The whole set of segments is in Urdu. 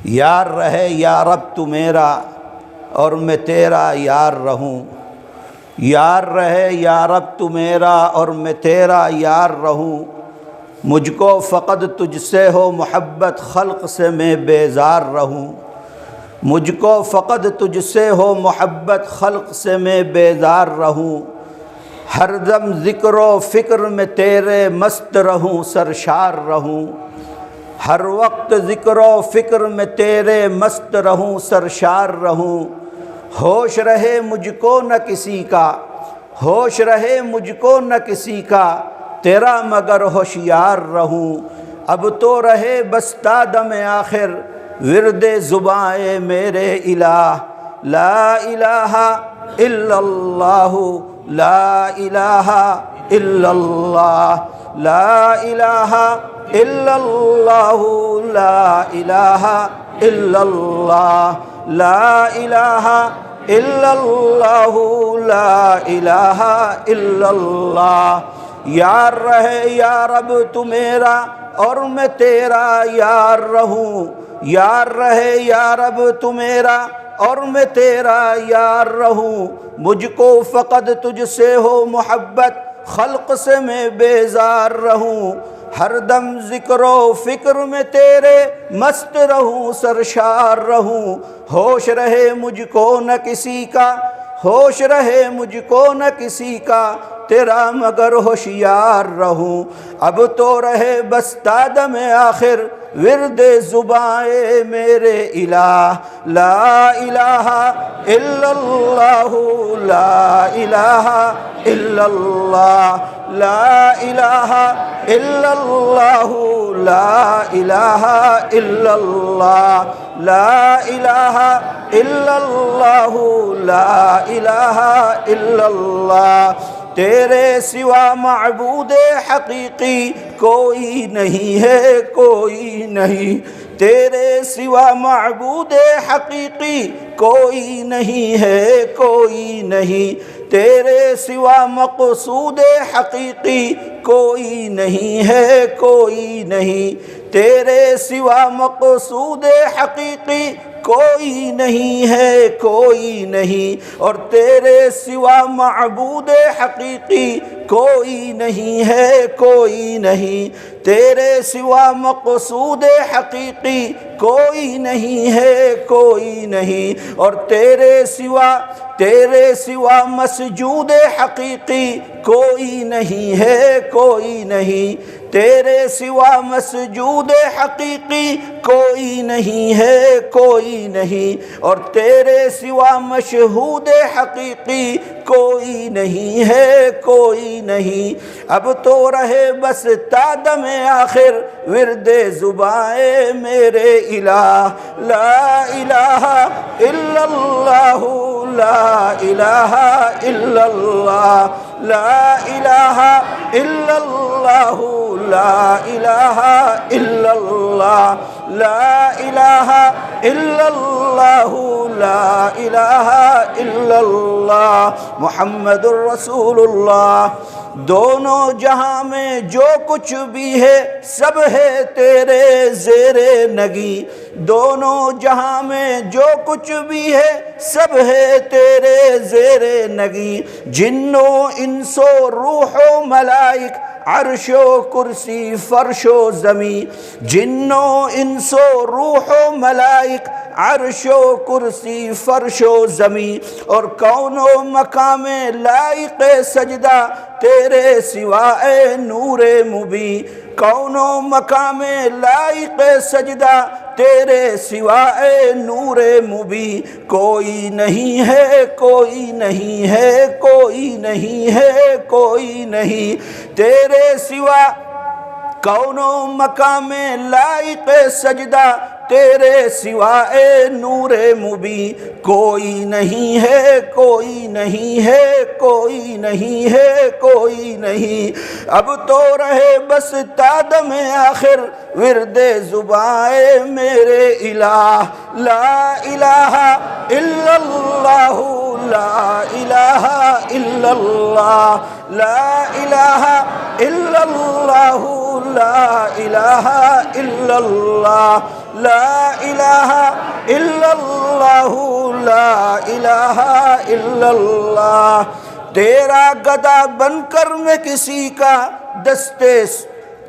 یار رہے یا رب تو میرا اور میں تیرا یار رہوں، یار رہے یا رب تو میرا اور میں تیرا یار رہوں، مجھ کو فقط تجھ سے ہو محبت خلق سے میں بیزار رہوں، مجھ کو فقط تجھ سے ہو محبت خلق سے میں بیزار رہوں، ہر دم ذکر و فکر میں تیرے مست رہوں سرشار رہوں، ہر وقت ذکر و فکر میں تیرے مست رہوں سرشار رہوں، ہوش رہے مجھ کو نہ کسی کا، ہوش رہے مجھ کو نہ کسی کا، تیرا مگر ہوشیار رہوں، اب تو رہے بس تا دم آخر ورد زباں میرے الہ، لا الہ الا اللہ، لا الہ الا اللہ، لا الہ الا اللہ، لا الہ الا اللہ، لا الہ الا اللہ، لا الہ الا اللہ، یار رہے یا رب تو میرا اور میں تیرا یار رہوں، یار رہے یا رب تو میرا اور میں تیرا یار رہوں، مجھ کو فقط تجھ سے ہو محبت خلق سے میں بیزار رہوں، ہر دم ذکر و فکر میں تیرے مست رہوں سرشار رہوں، ہوش رہے مجھ کو نہ کسی کا، ہوش رہے مجھ کو نہ کسی کا، تیرا مگر ہوشیار رہوں، اب تو رہے بس تا دم آخر ورد زباں میرے الہ، لا الہ الا اللہ، لا الہ الا اللہ، لا الہ الا اللہ، لا الہ الا اللہ، لا الہ الا اللہ، لا الہ الا اللہ، تیرے سوا معبود حقیقی کوئی نہیں ہے، کوئی نہیں، تیرے سوا معبود حقیقی کوئی نہیں ہے، کوئی نہیں، تیرے سوا مقصود حقیقی کوئی نہیں ہے، کوئی نہیں، تیرے سوا مقصود حقیقی کوئی نہیں ہے، کوئی نہیں، اور تیرے سوا معبود حقیقی کوئی نہیں ہے، کوئی نہیں، تیرے سوا مقصود حقیقی کوئی نہیں ہے، کوئی نہیں، اور تیرے سوا مسجود حقیقی کوئی نہیں ہے، کوئی نہیں، تیرے سوا مسجود حقیقی کوئی نہیں ہے، کوئی نہیں، اور تیرے سوا مشہود حقیقی کوئی نہیں ہے، کوئی نہیں، اب تو رہے بس تا دم آخر ورد زباں میرے الہ، لا الہ الا اللہ، لا الہ الا اللہ، لا الہ الا اللہ، لا الہ الا اللہ، لا الہ الا اللہ، لا الہ الا اللہ، محمد الرسول اللہ، دونوں جہاں میں جو کچھ بھی ہے سب ہے تیرے زیر نگی، دونوں جہاں میں جو کچھ بھی ہے سب ہے تیرے زیر نگی، جن و انس و روح و ملائک عرش و کرسی فرش و زمیں، جن و انس و روح و ملائک عرش و کرسی فرش و زمیں، اور کون و مقام لائق سجدہ تیرے سوا اے نور مبیں، کون و مقام لائق سجدہ تیرے سوا اے نور مبیں، کوئی نہیں ہے، کوئی نہیں ہے، کوئی نہیں ہے، کوئی نہیں، تیرے سوا کون و مقام لائق سجدہ تیرے سوا اے نور مبیں، کوئی نہیں ہے، کوئی نہیں ہے، کوئی نہیں ہے، کوئی نہیں، اب تو رہے بس تا دم آخر ورد زباں میرے الہ، لا الہ الا اللہ، لا الہ الا اللہ، لا الہ الا اللہ، لا الہ الا اللہ، لا الہ الا اللہ، لا الہ الا اللہ۔ تیرا گدا بن کر میں کسی کا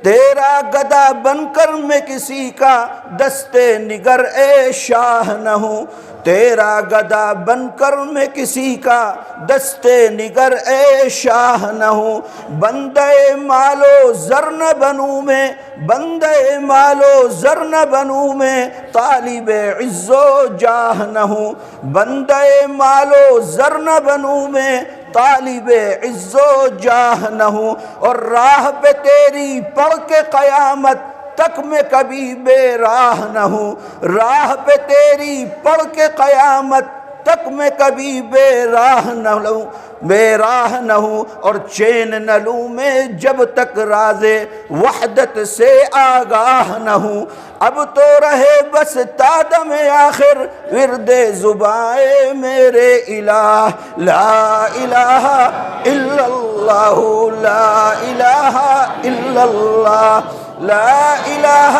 تیرا گدا بن کر میں کسی کا دستے نگر اے شاہ نہ ہوں، تیرا گدا بن کر میں کسی کا دستے نگر اے شاہ نہ ہوں۔ بندے مالو زر نہ بنوں میں، بندے مالو زر نہ بنوں میں، طالب عز و جاہ نہ ہوں، بندے مالو زر نہ بنوں میں، طالب عز و جاہ نہ ہوں۔ اور راہ پہ تیری پڑھ کے قیامت تک میں کبھی بے راہ نہ ہوں، راہ پہ تیری پڑھ کے قیامت تک میں کبھی بے راہ نہ ہوں، اور چین نہ لوں میں جب تک راز وحدت سے آگاہ نہ ہوں۔ اب تو رہے بس تا دم آخر ورد زبان میرے الہ، لا الہ الا اللہ، لا الہ الا اللہ، لا الہ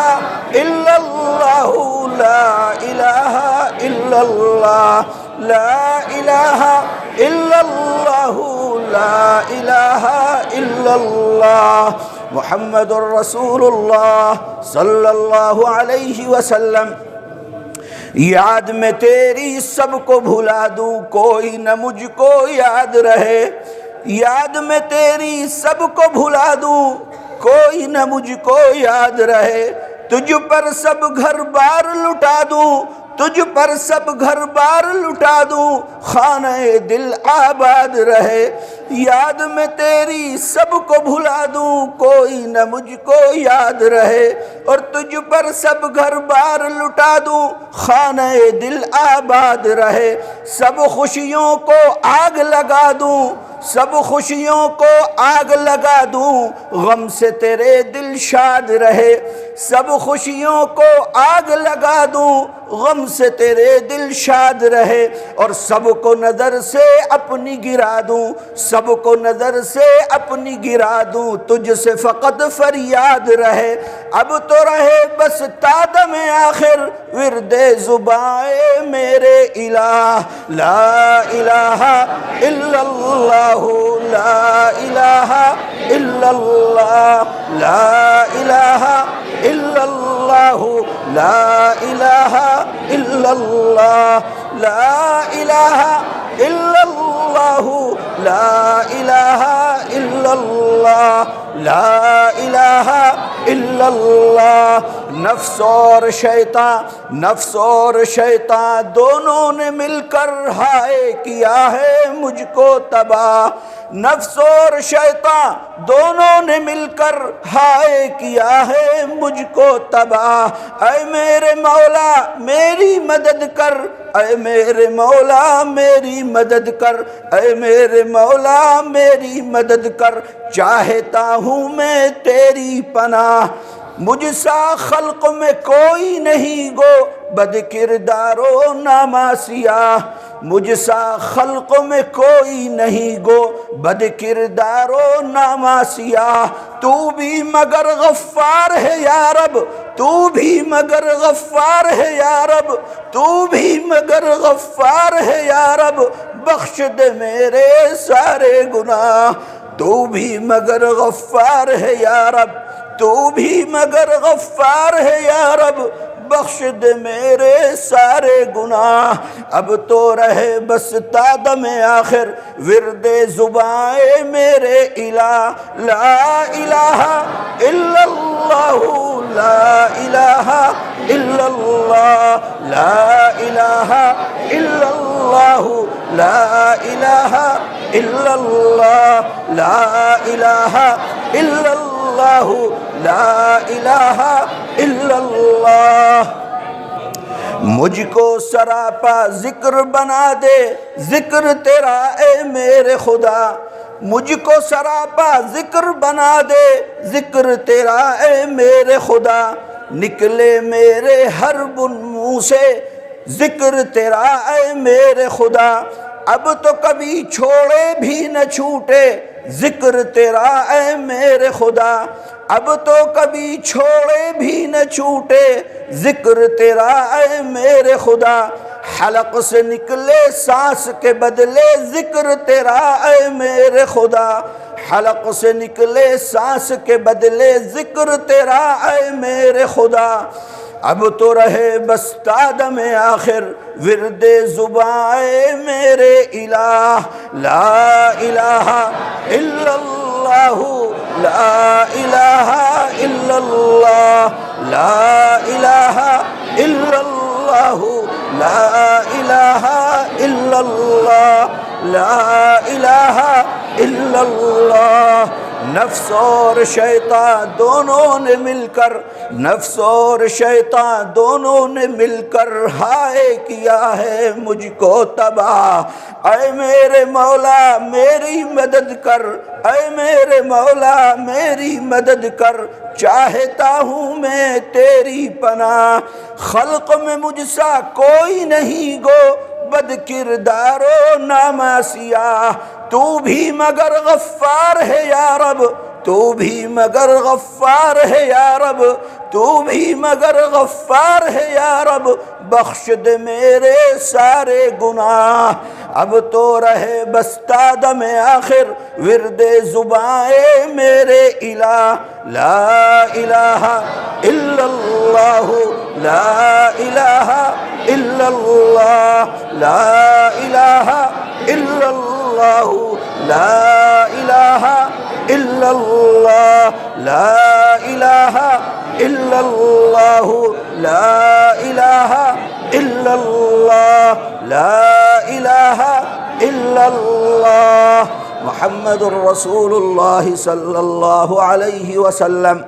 الا اللہ، لا الہ الا اللہ، لا الہ الا اللہ، لا الہ الا اللہ، محمد الرسول اللہ صلی اللہ علیہ وسلم۔ یاد میں تیری سب کو بھلا دوں، کوئی نہ مجھ کو یاد رہے، یاد میں تیری سب کو بھلا دوں، کوئی نہ مجھ کو یاد رہے، تجھ پر سب گھر بار لٹا دوں، تجھ پر سب گھر بار لٹا دوں، خانہ دل آباد رہے۔ یاد میں تیری سب کو بھلا دوں، کوئی نہ مجھ کو یاد رہے، اور تجھ پر سب گھر بار لٹا دوں، خانہ دل آباد رہے۔ سب خوشیوں کو آگ لگا دوں، سب خوشیوں کو آگ لگا دوں، غم سے تیرے دل شاد رہے، سب خوشیوں کو آگ لگا دوں، غم سے تیرے دل شاد رہے، اور سب کو نظر سے اپنی گرا دوں، سب کو نظر سے اپنی گرا دوں، تجھ سے فقط فریاد رہے۔ اب تو رہے بس تا دم آخر ورد زبان میرے الہ، لا الہ الا اللہ، لا الہ الا اللہ، لا الہ الا اللہ، لا الہ الا اللہ، لا الہ الا اللہ، لا الہ الا اللہ، لا الہ الا اللہ۔ نفس اور شیطان دونوں نے مل کر ہائے کیا ہے مجھ کو تباہ، نفس اور شیطان دونوں نے مل کر ہائے کیا ہے مجھ کو تباہ۔ اے میرے مولا میری مدد کر، اے میرے مولا میری مدد کر، اے میرے مولا میری مدد کر، چاہتا ہوں میں تیری پناہ۔ مجھ سا خلق میں کوئی نہیں گو بد کردار و ناماسیہ، مجھ سا خلق میں کوئی نہیں گو بد کردار و ناماسیہ، تو بھی مگر غفار ہے یا رب، تو بھی مگر غفار ہے یا رب، تو بھی مگر غفار ہے یا رب، بخش دے میرے سارے گناہ، تو بھی مگر غفار ہے یا رب، تو بھی مگر غفار ہے یا رب، بخش دے میرے سارے گناہ۔ اب تو رہے بس تا دم آخر ورد زبان میرے الہ، لا الہ الا اللہ، لا الہ الا اللہ، لا الہ الا اللہ، لا الہ الا اللہ، لا الہ الا اللہ، لا الہ الا اللہ۔ مجھ کو سراپا ذکر بنا دے ذکر تیرا اے میرے خدا، مجھ کو سراپا ذکر بنا دے ذکر تیرا اے میرے خدا، نکلے میرے ہر بن منہ سے ذکر تیرا اے میرے خدا، اب تو کبھی چھوڑے بھی نہ چھوٹے ذکر تیرا اے میرے خدا، اب تو کبھی چھوڑے بھی نہ چھوٹے ذکر تیرا اے میرے خدا، حلق سے نکلے سانس کے بدلے ذکر تیرا اے میرے خدا، حلق سے نکلے سانس کے بدلے ذکر تیرا اے میرے خدا، اب تو رہے بس تادم آخر ورد زباں اے میرے الہ، لا الہ الا اللہ، لا الہ الا اللہ، لا الہ الا اللہ، لا الہ الا اللہ، لا الہ الا اللہ۔ نفس اور شیطان دونوں نے مل کر، نفس اور شیطان دونوں نے مل کر ہائے کیا ہے مجھ کو تباہ، اے میرے مولا میری مدد کر، اے میرے مولا میری مدد کر، چاہتا ہوں میں تیری پناہ، خلق میں مجھ سا کوئی نہیں گو بد کردار و ناماسیہ، تو بھی مگر غفار ہے یا رب، تو بھی مگر غفار ہے یا رب، تو بھی مگر غفار ہے یا رب، بخش دے میرے سارے گناہ، اب تو رہے بس تادم آخر ورد زباں اے میرے الہ، لا الہ الا اللہ، لا الہ الا اللہ، لا الہ الا اللہ، لا الہ الا اللہ، لا الہ الا اللہ، لا الہ الا اللہ، لا الہ الا اللہ، محمد الرسول اللہ صلی اللہ علیہ وسلم۔